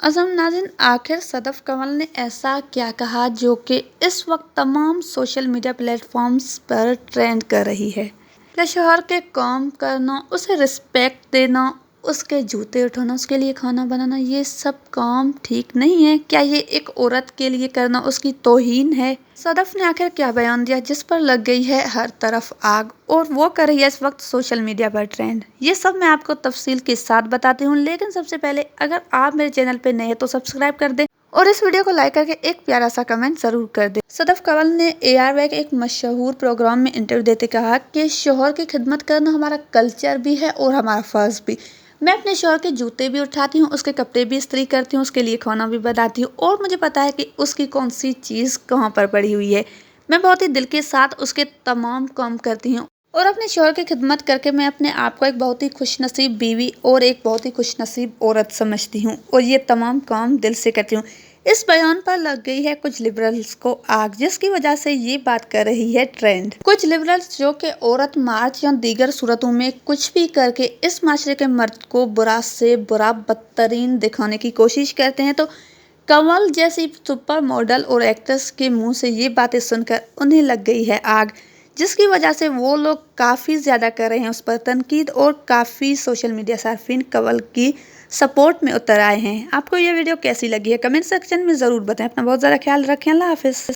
अज़म नाज़रीन, आखिर सदफ कंवल ने ऐसा क्या कहा जो कि इस वक्त तमाम सोशल मीडिया प्लेटफॉर्म्स पर ट्रेंड कर रही है। अपने शौहर के काम करना, उसे रिस्पेक्ट देना, उसके जूते उठाना, उसके लिए खाना बनाना, ये सब काम ठीक नहीं है। क्या ये एक औरत के लिए करना उसकी तौहीन है? सदफ ने आखिर क्या बयान दिया जिस पर लग गई है हर तरफ आग, और वो कर रही है इस वक्त सोशल मीडिया पर ट्रेंड। ये सब मैं आपको तफसील के साथ बताती हूँ, लेकिन सबसे पहले अगर आप मेरे चैनल पे नए हैं तो सब्सक्राइब कर दें और इस वीडियो को लाइक करके एक प्यारा सा कमेंट जरूर कर दे। सदफ कंवल ने AR के एक मशहूर प्रोग्राम में इंटरव्यू देते कहा कि शोहर की खिदमत करना हमारा कल्चर भी है और हमारा फर्ज भी। मैं अपने शोहर के जूते भी उठाती हूँ, उसके कपड़े भी इस्त्री करती हूँ, उसके लिए खाना भी बनाती हूँ और मुझे पता है कि उसकी कौन सी चीज़ कहाँ पर पड़ी हुई है। मैं बहुत ही दिल के साथ उसके तमाम काम करती हूँ और अपने शौहर की खिदमत करके मैं अपने आप को एक बहुत ही खुशनसीब बीवी और एक बहुत ही खुशनसीब औरत समझती हूँ और ये तमाम काम दिल से करती हूँ। इस बयान पर लग गई है कुछ लिबरल्स को आग, जिसकी वजह से ये बात कर रही है ट्रेंड। कुछ लिबरल्स जो कि औरत मार्च या दीगर सूरतों में कुछ भी करके इस माशरे के मर्द को बुरा से बुरा बदतरीन दिखाने की कोशिश करते हैं, तो कंवल जैसी सुपर मॉडल और एक्ट्रेस के मुंह से ये बातें सुनकर उन्हें लग गई है आग, जिसकी वजह से वो लोग काफ़ी ज़्यादा कर रहे हैं उस पर तनकीद और काफ़ी सोशल मीडिया सार्फिन कंवल की सपोर्ट में उतर आए हैं। आपको ये वीडियो कैसी लगी है कमेंट सेक्शन में ज़रूर बताएं। अपना बहुत ज़्यादा ख्याल रखें। अल्लाह हाफिज़।